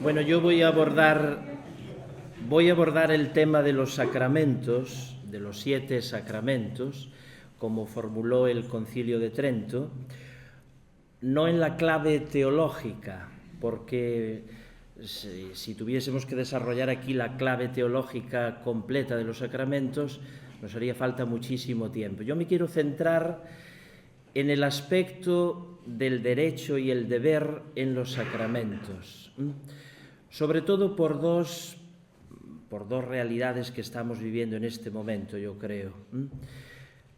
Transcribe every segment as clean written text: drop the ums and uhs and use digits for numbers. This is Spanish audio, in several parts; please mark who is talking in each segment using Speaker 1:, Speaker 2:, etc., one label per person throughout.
Speaker 1: Bueno, yo voy a abordar el tema de los sacramentos, de los 7 sacramentos, como formuló el Concilio de Trento, no en la clave teológica, porque si tuviésemos que desarrollar aquí la clave teológica completa de los sacramentos, nos haría falta muchísimo tiempo. Yo me quiero centrar en el aspecto del derecho y el deber en los sacramentos, sobre todo por dos realidades que estamos viviendo en este momento, yo creo.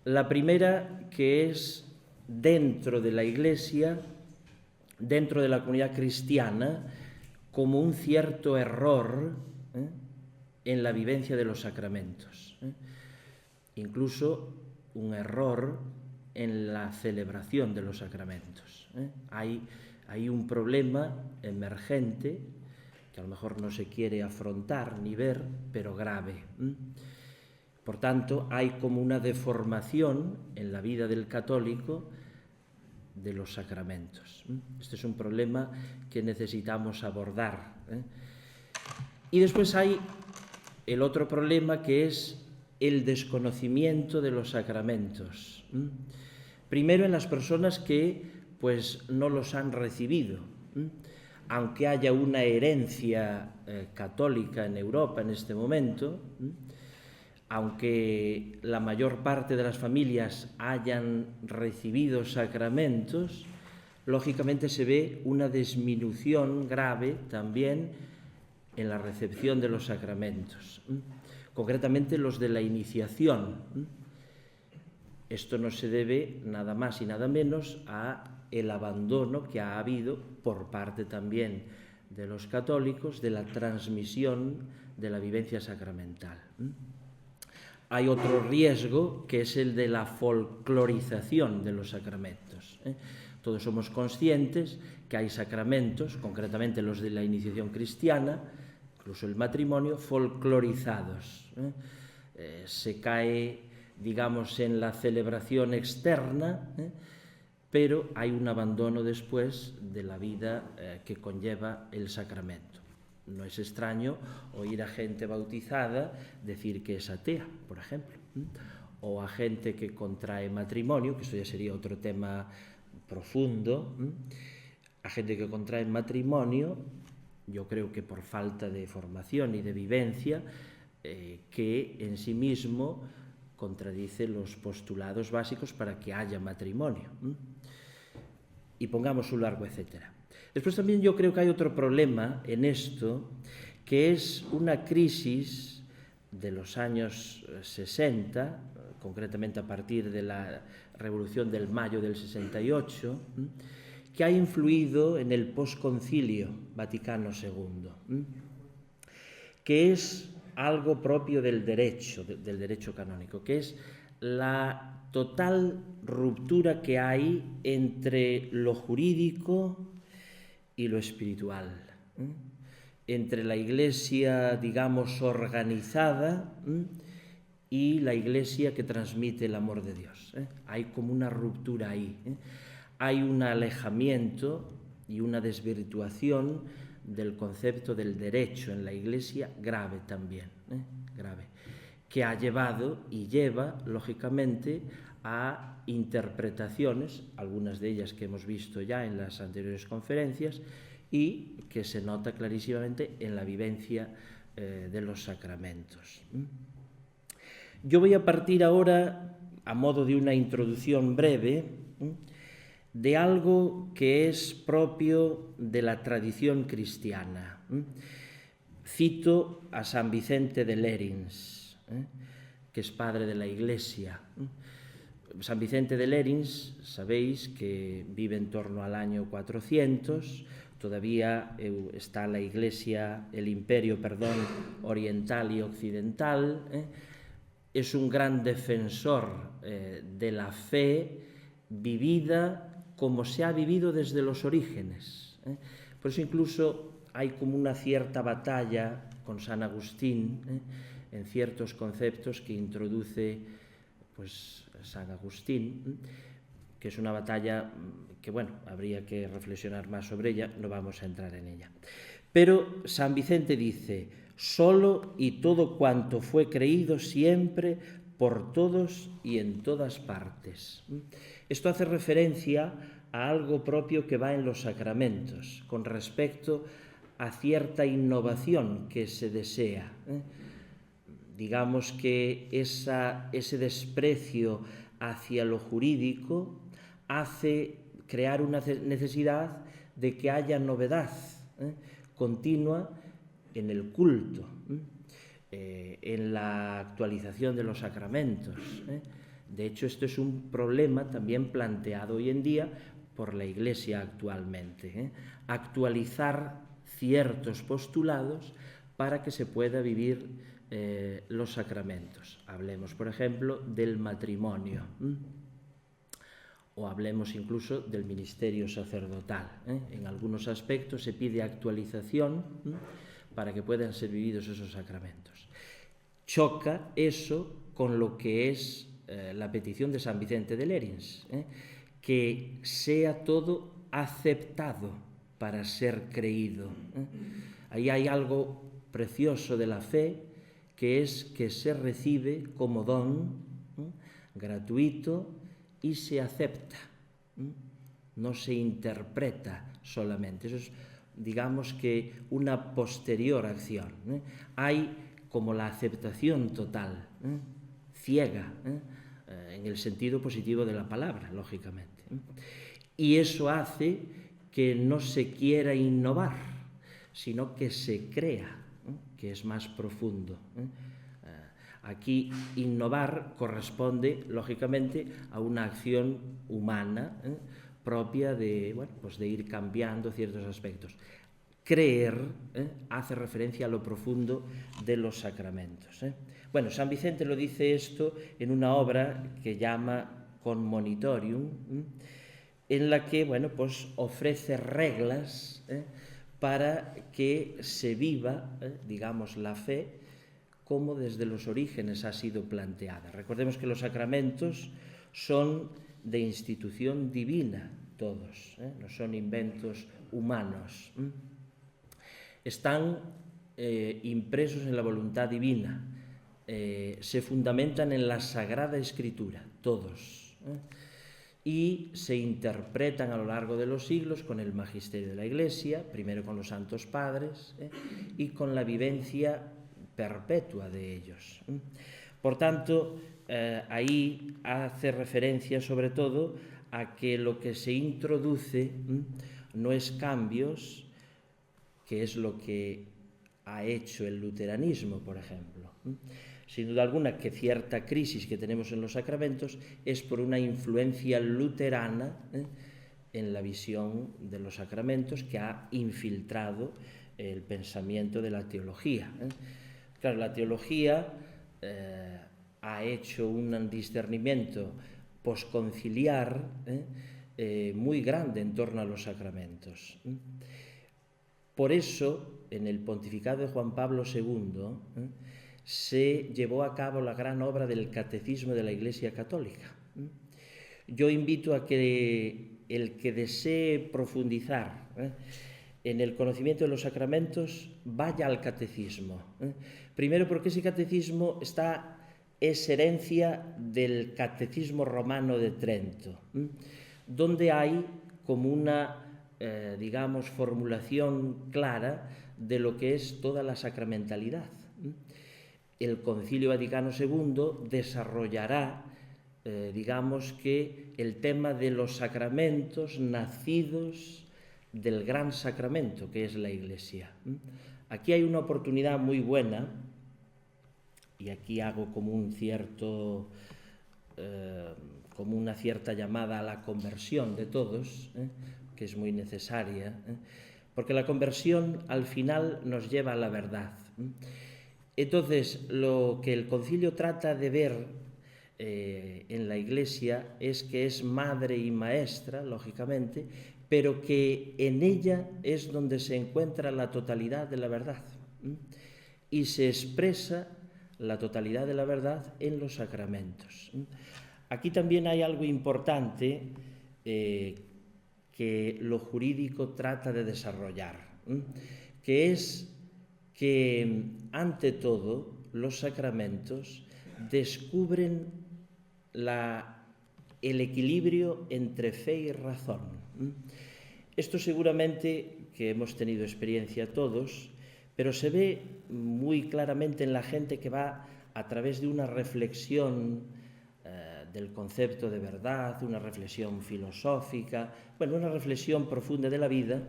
Speaker 1: La primera, que es dentro de la Iglesia, dentro de la comunidad cristiana, como un cierto error en la vivencia de los sacramentos. Incluso un error en la celebración de los sacramentos. Hay un problema emergente que a lo mejor no se quiere afrontar ni ver, pero grave. Por tanto, hay como una deformación en la vida del católico de los sacramentos. Este es un problema que necesitamos abordar. Y después hay el otro problema, que es el desconocimiento de los sacramentos. Primero en las personas que pues no los han recibido. Aunque haya una herencia católica en Europa en este momento, aunque la mayor parte de las familias hayan recibido sacramentos, lógicamente se ve una disminución grave también en la recepción de los sacramentos, concretamente los de la iniciación. Esto no se debe nada más y nada menos a el abandono que ha habido por parte también de los católicos de la transmisión de la vivencia sacramental. Hay otro riesgo, que es el de la folclorización de los sacramentos. Todos somos conscientes que hay sacramentos, concretamente los de la iniciación cristiana, incluso el matrimonio, folclorizados. Se cae, digamos, en la celebración externa, pero hay un abandono después de la vida que conlleva el sacramento. No es extraño oír a gente bautizada decir que es atea, por ejemplo, o a gente que contrae matrimonio, que esto ya sería otro tema profundo, a gente que contrae matrimonio, yo creo que por falta de formación y de vivencia, que en sí mismo contradice los postulados básicos para que haya matrimonio. Y pongamos un largo etcétera. Después también yo creo que hay otro problema en esto, que es una crisis de los años 60, concretamente a partir de la Revolución del Mayo del 68, que ha influido en el posconcilio Vaticano II, que es algo propio del derecho canónico, que es la total ruptura que hay entre lo jurídico y lo espiritual, entre la Iglesia, digamos, organizada y la Iglesia que transmite el amor de Dios. Hay como una ruptura ahí. Hay un alejamiento y una desvirtuación del concepto del derecho en la Iglesia grave también, grave, que ha llevado y lleva, lógicamente, a interpretaciones, algunas de ellas que hemos visto ya en las anteriores conferencias, y que se nota clarísimamente en la vivencia de los sacramentos. Yo voy a partir ahora, a modo de una introducción breve, de algo que es propio de la tradición cristiana. Cito a San Vicente de Lérins, que es padre de la Iglesia. San Vicente de Lérins, sabéis que vive en torno al año 400, todavía está la Iglesia, el imperio, oriental y occidental. Es un gran defensor de la fe vivida como se ha vivido desde los orígenes. Por eso incluso hay como una cierta batalla con San Agustín en ciertos conceptos que introduce pues San Agustín, que es una batalla que, bueno, habría que reflexionar más sobre ella, no vamos a entrar en ella. Pero San Vicente dice: solo y todo cuanto fue creído siempre, por todos y en todas partes. Esto hace referencia a algo propio que va en los sacramentos, con respecto a cierta innovación que se desea. Digamos que ese desprecio hacia lo jurídico hace crear una necesidad de que haya novedad continua en el culto, en la actualización de los sacramentos. De hecho, esto es un problema también planteado hoy en día por la Iglesia actualmente. Actualizar ciertos postulados para que se pueda vivir los sacramentos. Hablemos, por ejemplo, del matrimonio, o hablemos incluso del ministerio sacerdotal. En algunos aspectos se pide actualización para que puedan ser vividos esos sacramentos. Choca eso con lo que es la petición de San Vicente de Lérins, que sea todo aceptado para ser creído. Ahí hay algo precioso de la fe, que es que se recibe como don gratuito y se acepta, no se interpreta solamente. Eso es, digamos que, una posterior acción. Hay como la aceptación total, ciega, en el sentido positivo de la palabra, lógicamente. Y eso hace que no se quiera innovar, sino que se crea, que es más profundo. Aquí innovar corresponde, lógicamente, a una acción humana propia de, bueno, pues de ir cambiando ciertos aspectos. Creer hace referencia a lo profundo de los sacramentos. Bueno, San Vicente lo dice esto en una obra que llama Con Monitorium, en la que, bueno, pues ofrece reglas para que se viva, digamos, la fe como desde los orígenes ha sido planteada. Recordemos que los sacramentos son de institución divina, todos, no son inventos humanos. Están impresos en la voluntad divina, se fundamentan en la Sagrada Escritura, todos, y se interpretan a lo largo de los siglos con el magisterio de la Iglesia, primero con los santos padres, y con la vivencia perpetua de ellos. Por tanto, ahí hace referencia sobre todo a que lo que se introduce no es cambios, que es lo que ha hecho el luteranismo, por ejemplo. Sin duda alguna que cierta crisis que tenemos en los sacramentos es por una influencia luterana en la visión de los sacramentos que ha infiltrado el pensamiento de la teología. Claro, la teología ha hecho un discernimiento posconciliar muy grande en torno a los sacramentos. Por eso, en el pontificado de Juan Pablo II, se llevó a cabo la gran obra del Catecismo de la Iglesia Católica. Yo invito a que el que desee profundizar en el conocimiento de los sacramentos vaya al Catecismo. Primero porque ese Catecismo es herencia del Catecismo Romano de Trento, donde hay como una digamos, formulación clara de lo que es toda la sacramentalidad. El Concilio Vaticano II desarrollará, digamos que, el tema de los sacramentos nacidos del gran sacramento que es la Iglesia. Aquí hay una oportunidad muy buena, y aquí hago como un cierto, como una cierta llamada a la conversión de todos, que es muy necesaria, porque la conversión al final nos lleva a la verdad. Entonces, lo que el concilio trata de ver en la Iglesia es que es madre y maestra, lógicamente, pero que en ella es donde se encuentra la totalidad de la verdad, y se expresa la totalidad de la verdad en los sacramentos. Aquí también hay algo importante que lo jurídico trata de desarrollar, que es que, ante todo, los sacramentos descubren el equilibrio entre fe y razón. Esto seguramente que hemos tenido experiencia todos, pero se ve muy claramente en la gente que va a través de una reflexión del concepto de verdad, una reflexión filosófica, bueno, una reflexión profunda de la vida.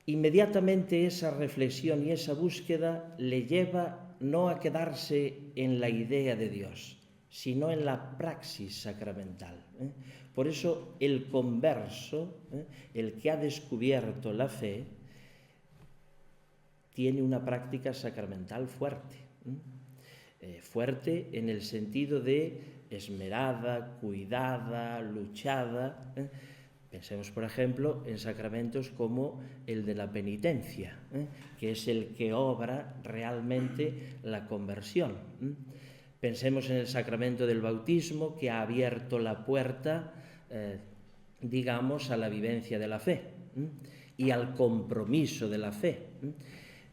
Speaker 1: Inmediatamente esa reflexión y esa búsqueda le lleva no a quedarse en la idea de Dios, sino en la praxis sacramental. Por eso el converso, el que ha descubierto la fe, tiene una práctica sacramental fuerte. Fuerte en el sentido de esmerada, cuidada, luchada. Pensemos, por ejemplo, en sacramentos como el de la penitencia, que es el que obra realmente la conversión. Pensemos en el sacramento del bautismo, que ha abierto la puerta, digamos, a la vivencia de la fe y al compromiso de la fe.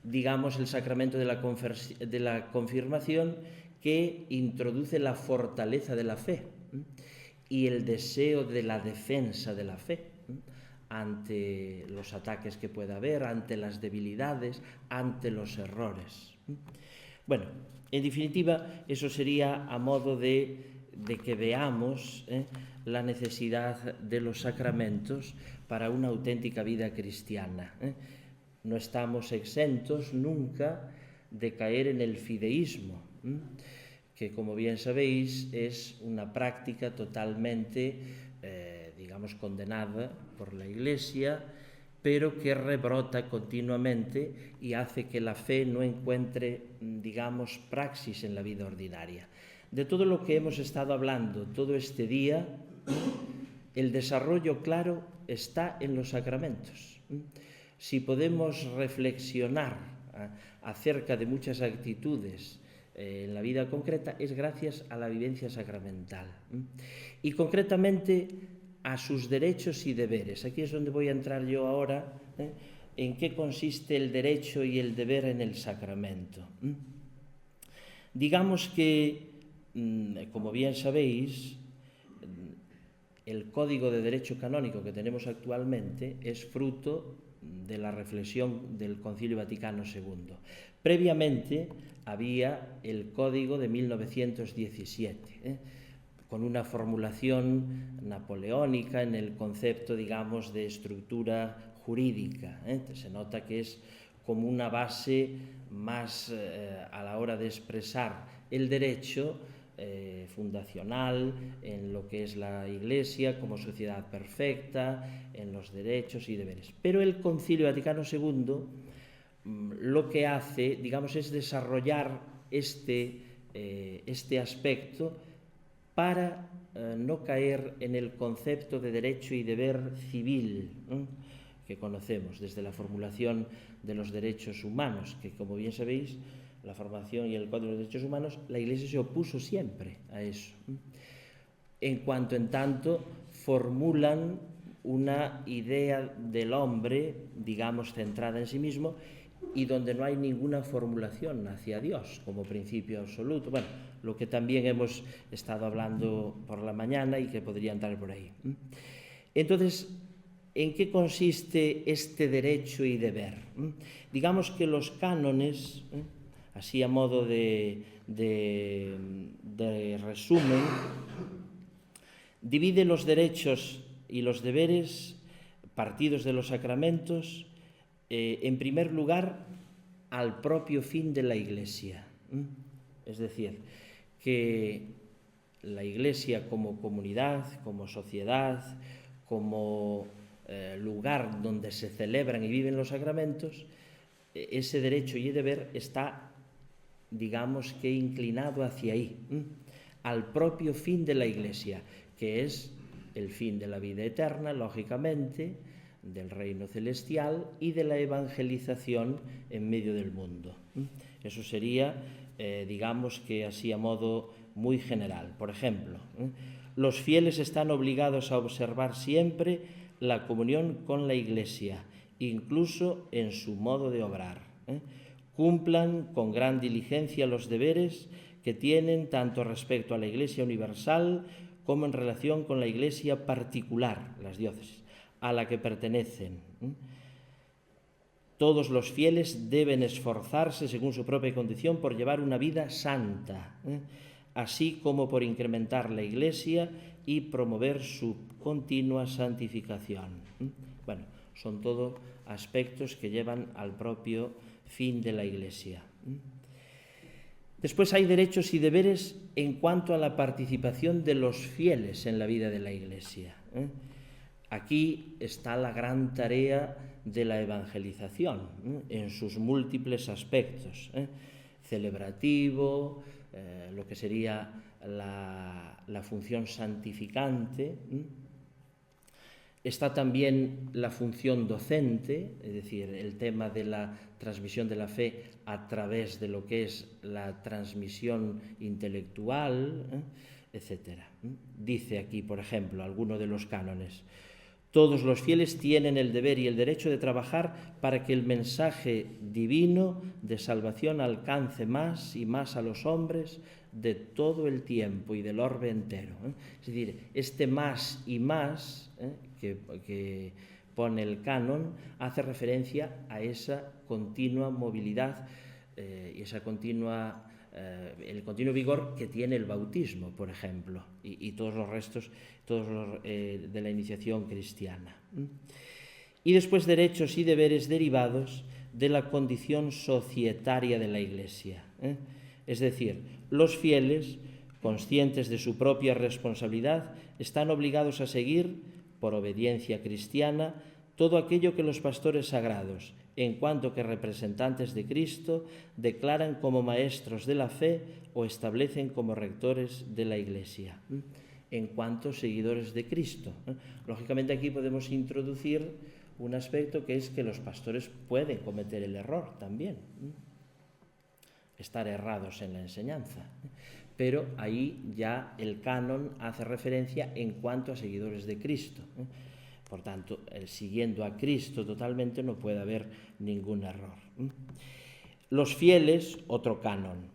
Speaker 1: Digamos, el sacramento de la confirmación, que introduce la fortaleza de la fe y el deseo de la defensa de la fe ante los ataques que pueda haber, ante las debilidades, ante los errores. Bueno, en definitiva, eso sería a modo de que veamos la necesidad de los sacramentos para una auténtica vida cristiana. No estamos exentos nunca de caer en el fideísmo, que, como bien sabéis, es una práctica totalmente, digamos, condenada por la Iglesia, pero que rebrota continuamente y hace que la fe no encuentre, digamos, praxis en la vida ordinaria. De todo lo que hemos estado hablando todo este día, el desarrollo claro está en los sacramentos. Si podemos reflexionar acerca de muchas actitudes en la vida concreta, es gracias a la vivencia sacramental. Y concretamente a sus derechos y deberes. Aquí es donde voy a entrar yo ahora, en qué consiste el derecho y el deber en el sacramento. Digamos que, como bien sabéis, el Código de Derecho Canónico que tenemos actualmente es fruto de la reflexión del Concilio Vaticano II. Previamente había el Código de 1917, con una formulación napoleónica en el concepto, digamos, de estructura jurídica. Se nota que es como una base más a la hora de expresar el derecho fundacional en lo que es la Iglesia como sociedad perfecta, en los derechos y deberes. Pero el Concilio Vaticano II lo que hace, digamos, es desarrollar este aspecto para no caer en el concepto de derecho y deber civil que conocemos desde la formulación de los derechos humanos, que, como bien sabéis, la formación y el Código de Derechos Humanos, la Iglesia se opuso siempre a eso. En cuanto en tanto formulan una idea del hombre, digamos, centrada en sí mismo, y donde no hay ninguna formulación hacia Dios como principio absoluto. Bueno, lo que también hemos estado hablando por la mañana y que podría entrar por ahí. Entonces, ¿en qué consiste este derecho y deber? Digamos que los cánones, así a modo de resumen, divide los derechos y los deberes partidos de los sacramentos, en primer lugar, al propio fin de la Iglesia. Es decir, que la Iglesia como comunidad, como sociedad, como lugar donde se celebran y viven los sacramentos, ese derecho y deber está, digamos que, inclinado hacia ahí, al propio fin de la Iglesia, que es el fin de la vida eterna, lógicamente, del reino celestial y de la evangelización en medio del mundo. Eso sería, digamos que así a modo muy general. Por ejemplo, los fieles están obligados a observar siempre la comunión con la Iglesia incluso en su modo de obrar. Cumplan con gran diligencia los deberes que tienen tanto respecto a la Iglesia universal como en relación con la Iglesia particular, las diócesis, a la que pertenecen. Todos los fieles deben esforzarse, según su propia condición, por llevar una vida santa, así como por incrementar la Iglesia y promover su continua santificación. Bueno, son todo aspectos que llevan al propio fin de la Iglesia. Después hay derechos y deberes en cuanto a la participación de los fieles en la vida de la Iglesia. Aquí está la gran tarea de la evangelización, en sus múltiples aspectos, celebrativo, lo que sería la función santificante. Está también la función docente, es decir, el tema de la transmisión de la fe a través de lo que es la transmisión intelectual, etc. Dice aquí, por ejemplo, alguno de los cánones: todos los fieles tienen el deber y el derecho de trabajar para que el mensaje divino de salvación alcance más y más a los hombres de todo el tiempo y del orbe entero. Es decir, este más y más que pone el canon hace referencia a esa continua movilidad y esa el continuo vigor que tiene el bautismo, por ejemplo, y todos los restos de la iniciación cristiana. Y después derechos y deberes derivados de la condición societaria de la Iglesia. Es decir, los fieles, conscientes de su propia responsabilidad, están obligados a seguir, por obediencia cristiana, todo aquello que los pastores sagrados, en cuanto que representantes de Cristo, declaran como maestros de la fe o establecen como rectores de la Iglesia, en cuanto seguidores de Cristo. Lógicamente aquí podemos introducir un aspecto que es que los pastores pueden cometer el error también, estar errados en la enseñanza, pero ahí ya el canon hace referencia en cuanto a seguidores de Cristo. Por tanto, siguiendo a Cristo totalmente no puede haber ningún error. Los fieles, otro canon,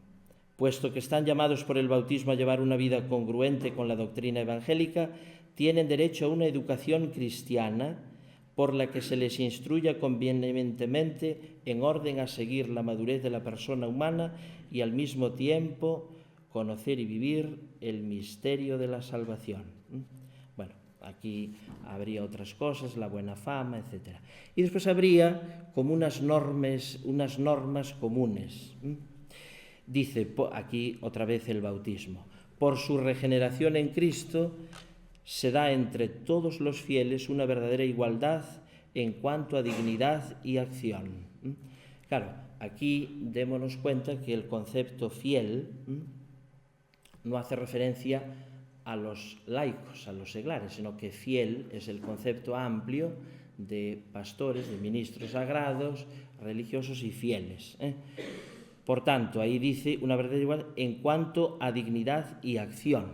Speaker 1: puesto que están llamados por el bautismo a llevar una vida congruente con la doctrina evangélica, tienen derecho a una educación cristiana por la que se les instruya convenientemente en orden a seguir la madurez de la persona humana y al mismo tiempo conocer y vivir el misterio de la salvación. Bueno, aquí habría otras cosas, la buena fama, etc. Y después habría como unas normas comunes. Dice aquí otra vez el bautismo: por su regeneración en Cristo se da entre todos los fieles una verdadera igualdad en cuanto a dignidad y acción. Claro, aquí démonos cuenta que el concepto fiel no hace referencia a los laicos, a los seglares, sino que fiel es el concepto amplio de pastores, de ministros sagrados, religiosos y fieles. Por tanto, ahí dice una verdadera igualdad en cuanto a dignidad y acción,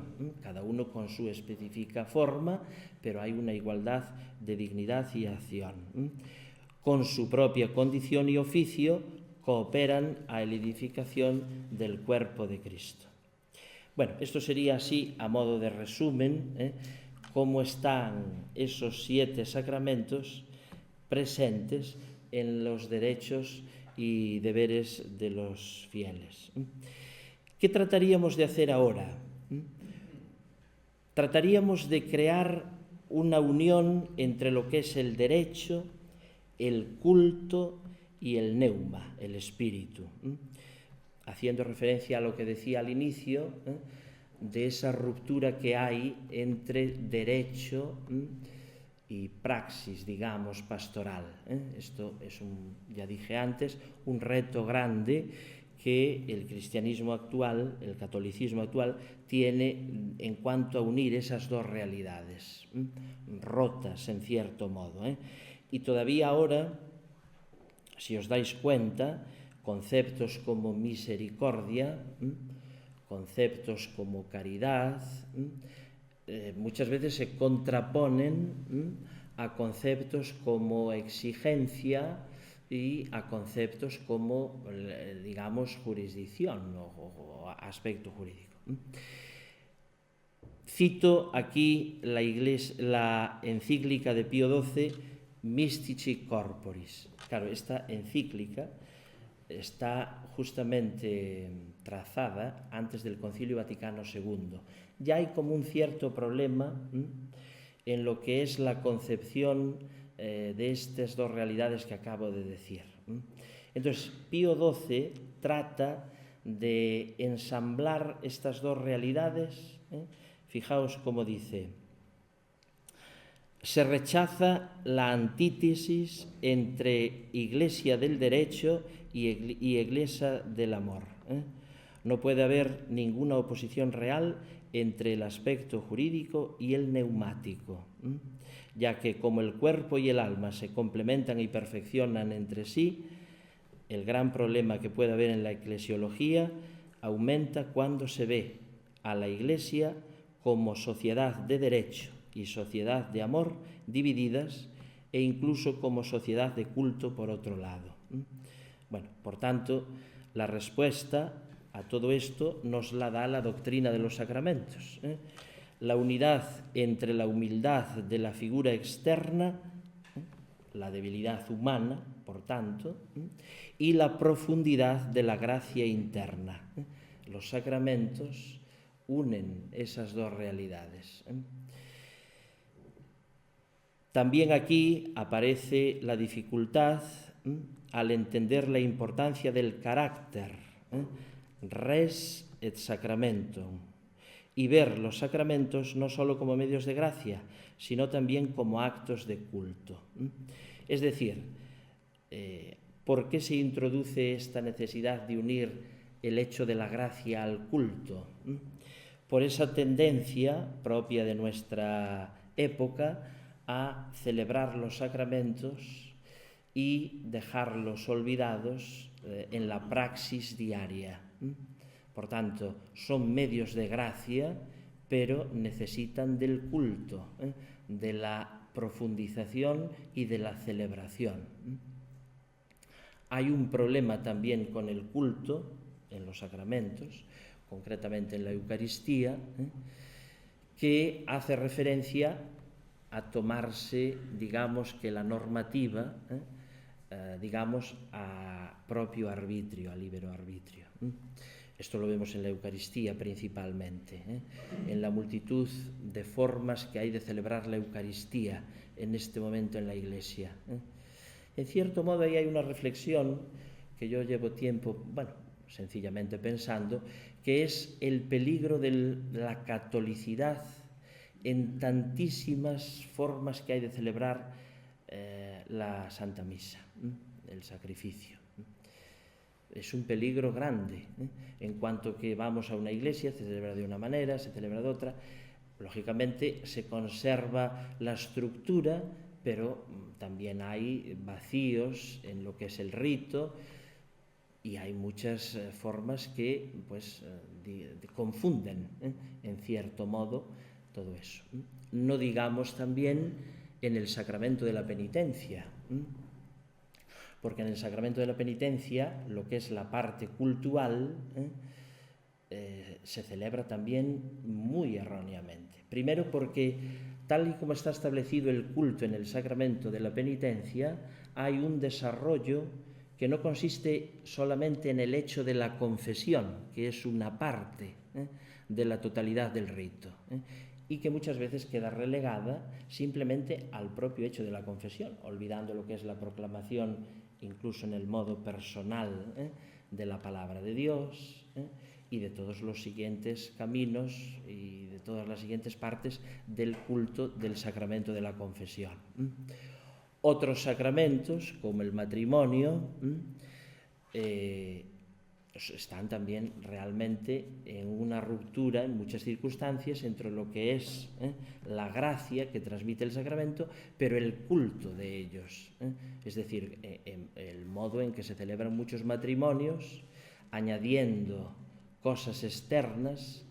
Speaker 1: cada uno con su específica forma, pero hay una igualdad de dignidad y acción. Con su propia condición y oficio cooperan a la edificación del cuerpo de Cristo. Bueno, esto sería así, a modo de resumen, cómo están esos 7 sacramentos presentes en los derechos y deberes de los fieles. ¿Qué trataríamos de hacer ahora? Trataríamos de crear una unión entre lo que es el derecho, el culto y el neuma, el espíritu, haciendo referencia a lo que decía al inicio, de esa ruptura que hay entre derecho y praxis, digamos, pastoral. Esto es, ya dije antes, un reto grande que el cristianismo actual, el catolicismo actual, tiene en cuanto a unir esas dos realidades, rotas en cierto modo. Y todavía ahora, si os dais cuenta, conceptos como misericordia, conceptos como caridad, muchas veces se contraponen a conceptos como exigencia y a conceptos como, digamos, jurisdicción o aspecto jurídico. Cito aquí la encíclica de Pío XII, Mystici Corporis. Claro, esta encíclica está justamente trazada antes del Concilio Vaticano II. Ya hay como un cierto problema en lo que es la concepción de estas dos realidades que acabo de decir. Entonces, Pío XII trata de ensamblar estas dos realidades. Fijaos cómo dice: se rechaza la antítesis entre Iglesia del derecho y Iglesia del amor. No puede haber ninguna oposición real entre el aspecto jurídico y el neumático, ya que como el cuerpo y el alma se complementan y perfeccionan entre sí, el gran problema que puede haber en la eclesiología aumenta cuando se ve a la Iglesia como sociedad de derecho y sociedad de amor divididas, e incluso como sociedad de culto por otro lado. Bueno, por tanto, la respuesta a todo esto nos la da la doctrina de los sacramentos. La unidad entre la humildad de la figura externa, la debilidad humana, por tanto, y la profundidad de la gracia interna. Los sacramentos unen esas dos realidades. También aquí aparece la dificultad al entender la importancia del carácter, res et sacramentum, y ver los sacramentos no solo como medios de gracia, sino también como actos de culto. Es decir, ¿por qué se introduce esta necesidad de unir el hecho de la gracia al culto? Por esa tendencia propia de nuestra época a celebrar los sacramentos y dejarlos olvidados en la praxis diaria. Por tanto, son medios de gracia, pero necesitan del culto, de la profundización y de la celebración. Hay un problema también con el culto en los sacramentos, concretamente en la Eucaristía, que hace referencia a tomarse, digamos, que la normativa, digamos, a propio arbitrio, a libero arbitrio. Esto lo vemos en la Eucaristía principalmente, en la multitud de formas que hay de celebrar la Eucaristía en este momento en la Iglesia. En cierto modo, ahí hay una reflexión que yo llevo tiempo, sencillamente pensando, que es el peligro de la catolicidad en tantísimas formas que hay de celebrar la Santa Misa, el sacrificio. Es un peligro grande, en cuanto que vamos a una iglesia, se celebra de una manera, se celebra de otra. Lógicamente se conserva la estructura, pero también hay vacíos en lo que es el rito, y hay muchas formas que confunden, en cierto modo, todo eso. No digamos también en el sacramento de la penitencia, porque en el sacramento de la penitencia, lo que es la parte cultual, se celebra también muy erróneamente. Primero porque, tal y como está establecido el culto en el sacramento de la penitencia, hay un desarrollo que no consiste solamente en el hecho de la confesión, que es una parte de la totalidad del rito, y que muchas veces queda relegada simplemente al propio hecho de la confesión, olvidando lo que es la proclamación, incluso en el modo personal, de la palabra de Dios, y de todos los siguientes caminos y de todas las siguientes partes del culto del sacramento de la confesión. Otros sacramentos, como el matrimonio, están también realmente en una ruptura en muchas circunstancias entre lo que es la gracia que transmite el sacramento, pero el culto de ellos. Es decir, el modo en que se celebran muchos matrimonios, añadiendo cosas externas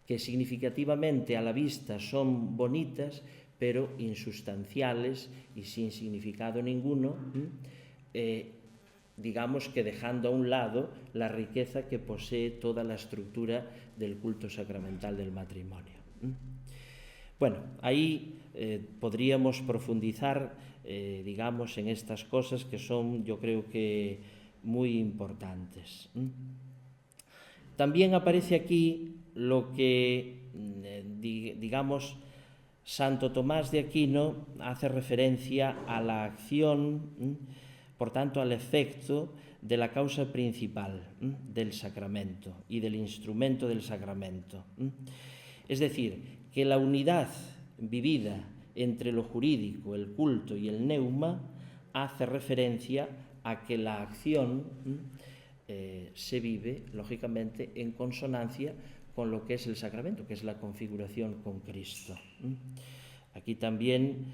Speaker 1: que significativamente a la vista son bonitas, pero insustanciales y sin significado ninguno, digamos que dejando a un lado la riqueza que posee toda la estructura del culto sacramental del matrimonio. Bueno, ahí podríamos profundizar, digamos, en estas cosas que son, yo creo que, muy importantes. También aparece aquí lo que, digamos, Santo Tomás de Aquino hace referencia a la acción, por tanto, al efecto de la causa principal del sacramento y del instrumento del sacramento. Es decir, que la unidad vivida entre lo jurídico, el culto y el neuma hace referencia a que la acción se vive, lógicamente, en consonancia con lo que es el sacramento, que es la configuración con Cristo. Aquí también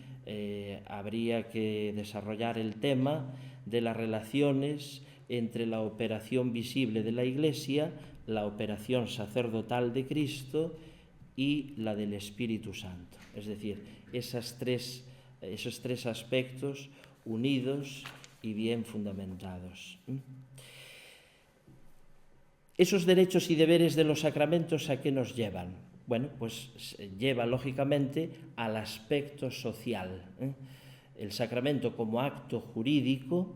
Speaker 1: habría que desarrollar el tema de las relaciones entre la operación visible de la Iglesia, la operación sacerdotal de Cristo y la del Espíritu Santo. Es decir, esos tres aspectos unidos y bien fundamentados. Esos derechos y deberes de los sacramentos, ¿a qué nos llevan? Bueno, pues lleva lógicamente al aspecto social. El sacramento como acto jurídico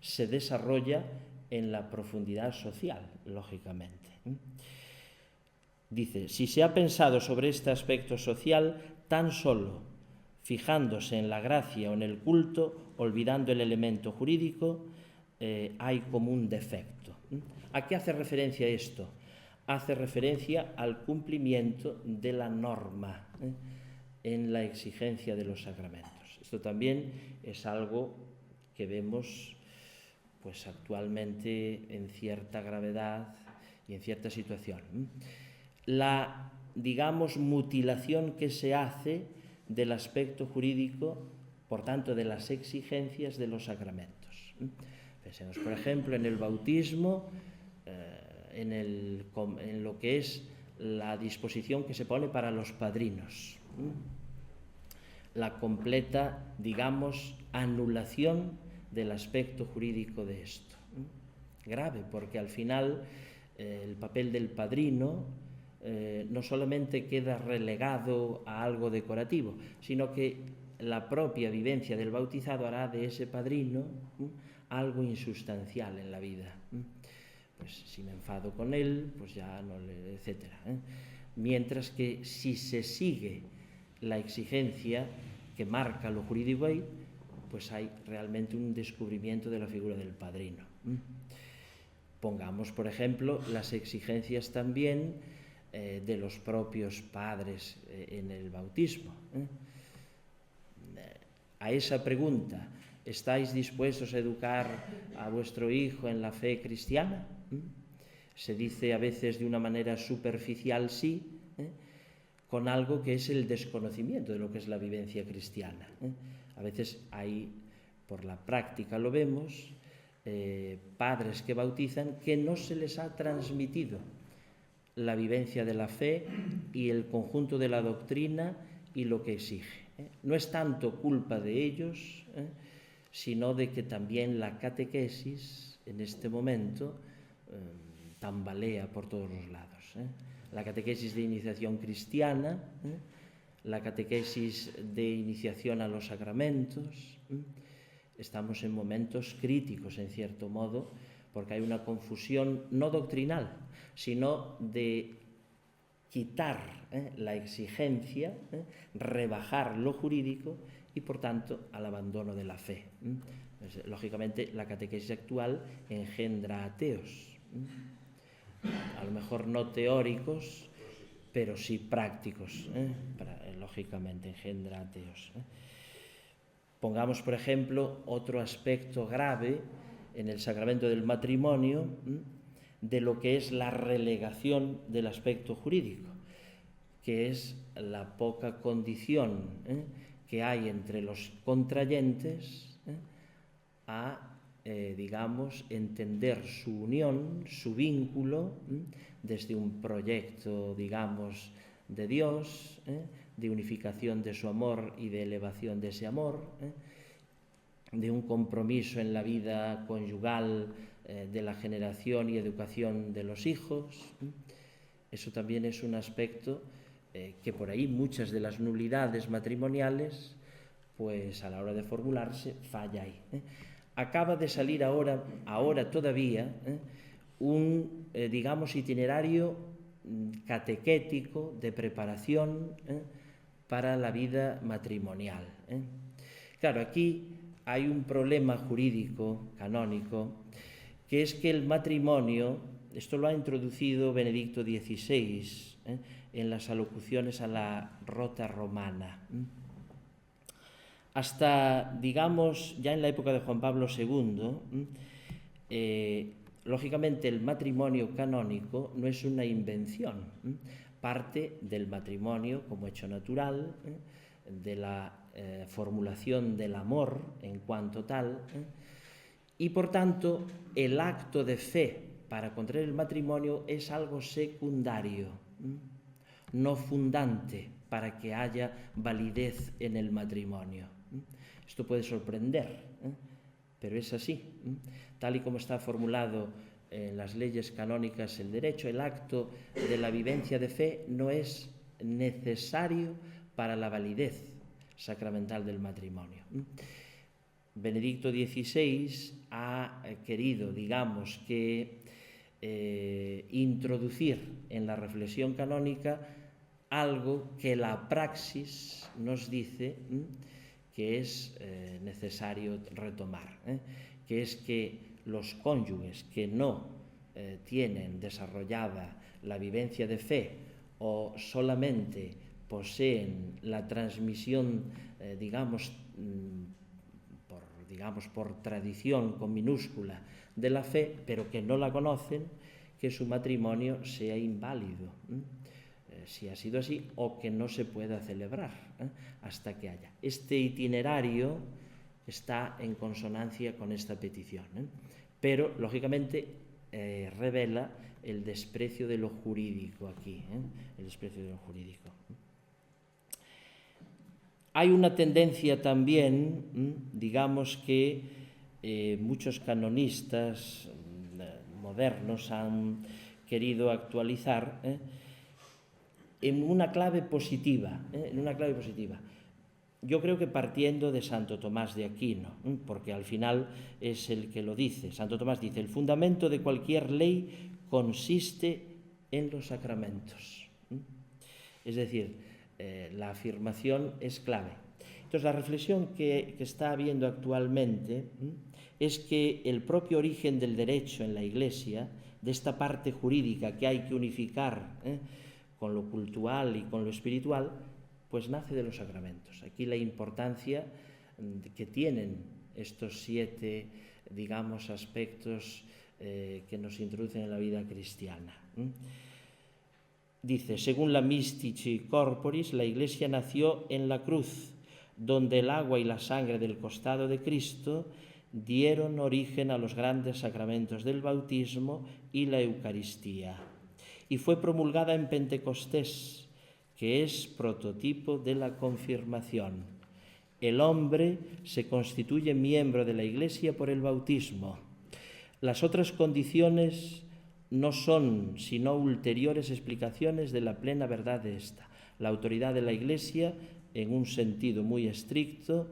Speaker 1: se desarrolla en la profundidad social, lógicamente. Dice, si se ha pensado sobre este aspecto social tan solo fijándose en la gracia o en el culto, olvidando el elemento jurídico, hay como un defecto. ¿A qué hace referencia esto? Hace referencia al cumplimiento de la norma en la exigencia de los sacramentos. Esto también es algo que vemos pues actualmente en cierta gravedad y en cierta situación. La, digamos, mutilación que se hace del aspecto jurídico, por tanto, de las exigencias de los sacramentos. Pensemos, por ejemplo, en el bautismo, en lo que es la disposición que se pone para los padrinos. La completa, digamos, anulación del aspecto jurídico de esto. Grave, porque al final el papel del padrino no solamente queda relegado a algo decorativo, sino que la propia vivencia del bautizado hará de ese padrino algo insustancial en la vida. Pues si me enfado con él, pues ya no le, etcétera. Mientras que si se sigue la exigencia que marca lo jurídico ahí, pues hay realmente un descubrimiento de la figura del padrino. Pongamos, por ejemplo, las exigencias también de los propios padres en el bautismo. A esa pregunta, ¿estáis dispuestos a educar a vuestro hijo en la fe cristiana? Se dice a veces de una manera superficial sí, con algo que es el desconocimiento de lo que es la vivencia cristiana. A veces hay, por la práctica lo vemos, padres que bautizan que no se les ha transmitido la vivencia de la fe y el conjunto de la doctrina y lo que exige. No es tanto culpa de ellos, sino de que también la catequesis en este momento tambalea por todos los lados. La catequesis de iniciación cristiana, la catequesis de iniciación a los sacramentos. Estamos en momentos críticos, en cierto modo, porque hay una confusión no doctrinal, sino de quitar la exigencia, rebajar lo jurídico y, por tanto, al abandono de la fe. Pues, lógicamente, la catequesis actual engendra ateos, a lo mejor no teóricos, pero sí prácticos, lógicamente engendra ateos. Pongamos, por ejemplo, otro aspecto grave en el sacramento del matrimonio de lo que es la relegación del aspecto jurídico, que es la poca condición que hay entre los contrayentes a, digamos, entender su unión, su vínculo, desde un proyecto, digamos, de Dios, de unificación de su amor y de elevación de ese amor, de un compromiso en la vida conyugal, de la generación y educación de los hijos. Eso también es un aspecto que por ahí muchas de las nulidades matrimoniales, pues a la hora de formularse, falla ahí. Acaba de salir ahora todavía, un, digamos, itinerario catequético de preparación para la vida matrimonial. Claro, aquí hay un problema jurídico, canónico, que es que el matrimonio, esto lo ha introducido Benedicto XVI en las alocuciones a la Rota Romana. Hasta, digamos, ya en la época de Juan Pablo II, lógicamente el matrimonio canónico no es una invención, parte del matrimonio como hecho natural, de la formulación del amor en cuanto tal, y por tanto el acto de fe para contraer el matrimonio es algo secundario, no fundante para que haya validez en el matrimonio. Esto puede sorprender, pero es así. Tal y como está formulado en las leyes canónicas el derecho, el acto de la vivencia de fe no es necesario para la validez sacramental del matrimonio. Benedicto XVI ha querido, digamos, que introducir en la reflexión canónica algo que la praxis nos dice que es necesario retomar, que es que los cónyuges que no tienen desarrollada la vivencia de fe o solamente poseen la transmisión, digamos, por tradición con minúscula de la fe, pero que no la conocen, que su matrimonio sea inválido, si ha sido así, o que no se pueda celebrar hasta que haya. Este itinerario está en consonancia con esta petición, pero, lógicamente, revela el desprecio de lo jurídico aquí, el desprecio de lo jurídico. Hay una tendencia también, digamos que muchos canonistas modernos han querido actualizar en una clave positiva, Yo creo que partiendo de Santo Tomás de Aquino, porque al final es el que lo dice. Santo Tomás dice: el fundamento de cualquier ley consiste en los sacramentos. Es decir, la afirmación es clave. Entonces, la reflexión que está habiendo actualmente es que el propio origen del derecho en la Iglesia, de esta parte jurídica que hay que unificar con lo cultural y con lo espiritual, pues nace de los sacramentos. Aquí la importancia que tienen estos 7, digamos, aspectos que nos introducen en la vida cristiana. Dice: según la Mystici Corporis, la Iglesia nació en la cruz, donde el agua y la sangre del costado de Cristo dieron origen a los grandes sacramentos del bautismo y la Eucaristía, y fue promulgada en Pentecostés, que es prototipo de la confirmación. El hombre se constituye miembro de la Iglesia por el bautismo. Las otras condiciones no son sino ulteriores explicaciones de la plena verdad de esta. La autoridad de la Iglesia, en un sentido muy estricto,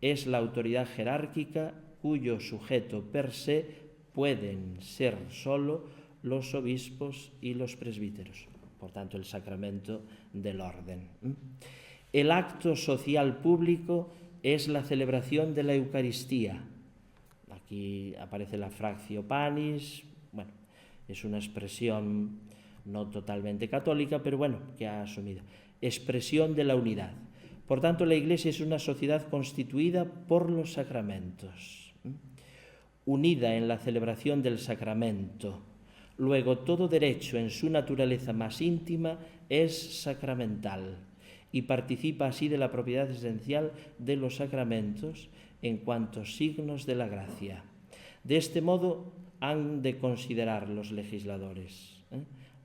Speaker 1: es la autoridad jerárquica cuyo sujeto per se pueden ser solo los obispos y los presbíteros. Por tanto, el sacramento del orden. El acto social público es la celebración de la Eucaristía. Aquí aparece la fractio panis, bueno, es una expresión no totalmente católica, pero bueno, que ha asumido. Expresión de la unidad. Por tanto, la Iglesia es una sociedad constituida por los sacramentos, unida en la celebración del sacramento. Luego, todo derecho en su naturaleza más íntima es sacramental y participa así de la propiedad esencial de los sacramentos en cuanto signos de la gracia. De este modo han de considerar los legisladores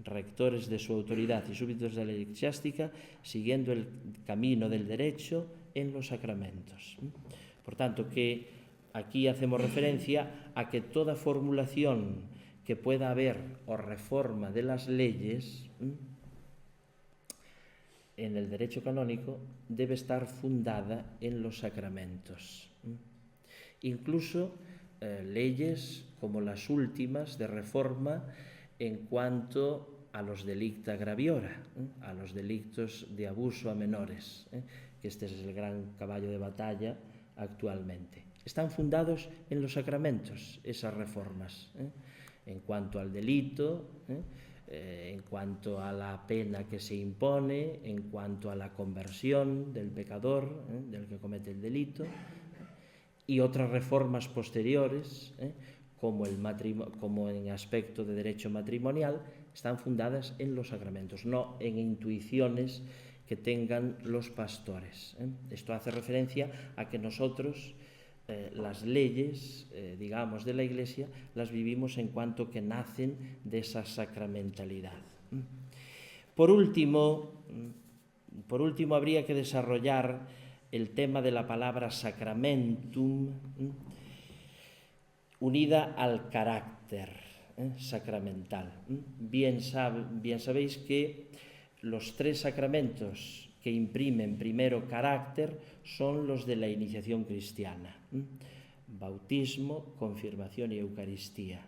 Speaker 1: rectores de su autoridad y súbditos de la ley eclesiástica, siguiendo el camino del derecho en los sacramentos. Por tanto, que aquí hacemos referencia a que toda formulación que pueda haber o reforma de las leyes en el derecho canónico debe estar fundada en los sacramentos. Incluso leyes como las últimas de reforma en cuanto a los delicta graviora, a los delitos de abuso a menores, que este es el gran caballo de batalla actualmente. Están fundados en los sacramentos esas reformas, en cuanto al delito, en cuanto a la pena que se impone, en cuanto a la conversión del pecador, del que comete el delito, y otras reformas posteriores, como en aspecto de derecho matrimonial, están fundadas en los sacramentos, no en intuiciones que tengan los pastores. Esto hace referencia a que nosotros las leyes, digamos, de la Iglesia, las vivimos en cuanto que nacen de esa sacramentalidad. Por último, habría que desarrollar el tema de la palabra sacramentum unida al carácter sacramental. Bien sabéis que los tres sacramentos que imprimen primero carácter son los de la iniciación cristiana: bautismo, confirmación y Eucaristía,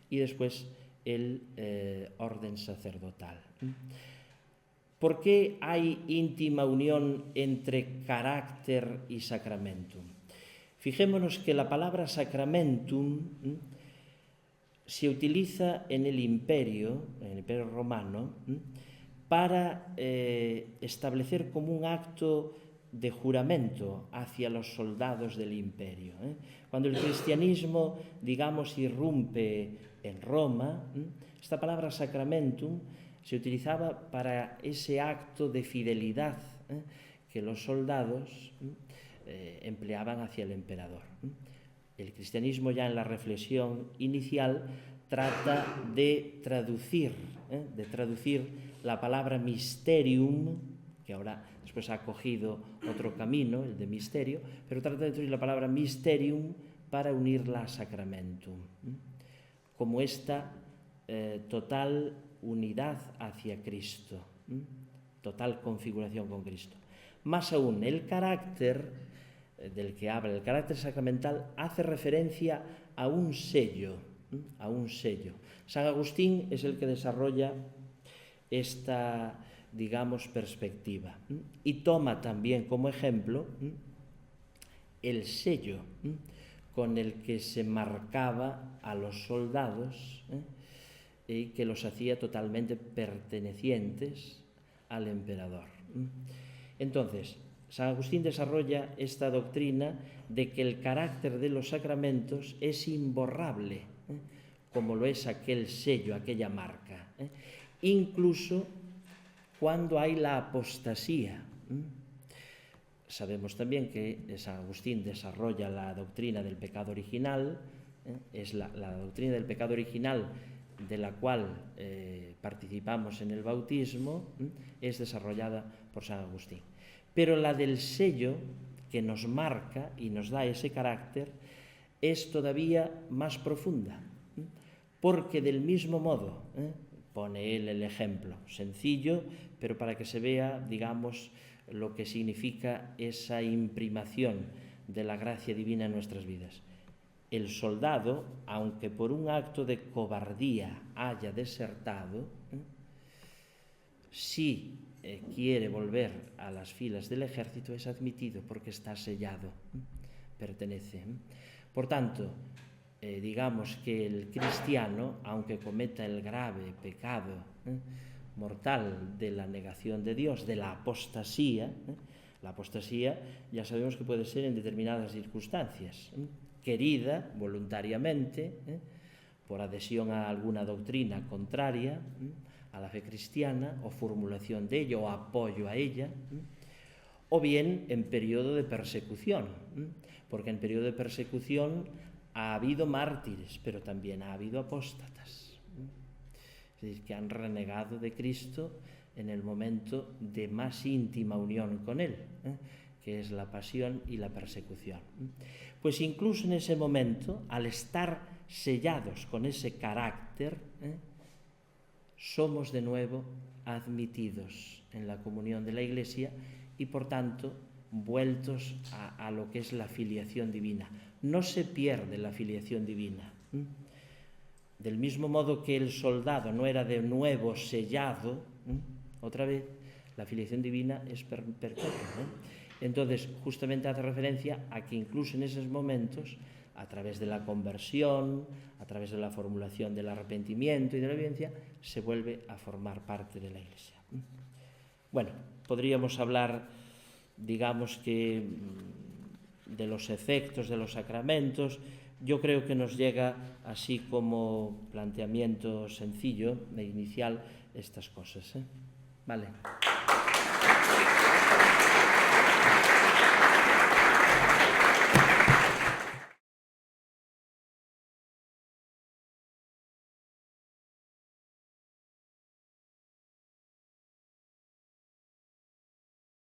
Speaker 1: y después el orden sacerdotal. ¿Por qué hay íntima unión entre carácter y sacramentum? Fijémonos que la palabra sacramentum se utiliza en el imperio romano, para establecer como un acto de juramento hacia los soldados del imperio. Cuando el cristianismo, digamos, irrumpe en Roma, esta palabra sacramentum se utilizaba para ese acto de fidelidad que los soldados empleaban hacia el emperador. El cristianismo, ya en la reflexión inicial, trata de traducir la palabra mysterium, que ahora después ha cogido otro camino, el de misterio, pero trata de traducir la palabra mysterium para unirla a sacramentum, como esta total unidad hacia Cristo, total configuración con Cristo. Más aún, el carácter del que habla, el carácter sacramental, hace referencia a un sello, San Agustín es el que desarrolla esta, digamos, perspectiva, y toma también como ejemplo el sello con el que se marcaba a los soldados y que los hacía totalmente pertenecientes al emperador. Entonces, San Agustín desarrolla esta doctrina de que el carácter de los sacramentos es imborrable, como lo es aquel sello, aquella marca, incluso cuando hay la apostasía. Sabemos también que San Agustín desarrolla la doctrina del pecado original, es la doctrina del pecado original de la cual participamos en el bautismo, es desarrollada por San Agustín. Pero la del sello, que nos marca y nos da ese carácter, es todavía más profunda, porque del mismo modo, pone él el ejemplo, sencillo, pero para que se vea, digamos, lo que significa esa imprimación de la gracia divina en nuestras vidas. El soldado, aunque por un acto de cobardía haya desertado, si quiere volver a las filas del ejército, es admitido porque está sellado, pertenece. Por tanto, digamos que el cristiano, aunque cometa el grave pecado mortal de la negación de Dios, de la apostasía, la apostasía ya sabemos que puede ser en determinadas circunstancias, querida voluntariamente, por adhesión a alguna doctrina contraria a la fe cristiana, o formulación de ella, o apoyo a ella, o bien en periodo de persecución, porque en periodo de persecución ha habido mártires, pero también ha habido apóstatas. es decir, que han renegado de Cristo en el momento de más íntima unión con Él, que es la pasión y la persecución. Pues incluso en ese momento, al estar sellados con ese carácter, somos de nuevo admitidos en la comunión de la Iglesia y, por tanto, vueltos a lo que es la filiación divina. No se pierde la filiación divina. Del mismo modo que el soldado no era de nuevo sellado, otra vez, la filiación divina es perpetua. Entonces, justamente hace referencia a que incluso en esos momentos, a través de la conversión, a través de la formulación del arrepentimiento y de la evidencia, se vuelve a formar parte de la Iglesia. Bueno, podríamos hablar, digamos que, de los efectos de los sacramentos. Yo creo que nos llega así como planteamiento sencillo e inicial estas cosas. Vale.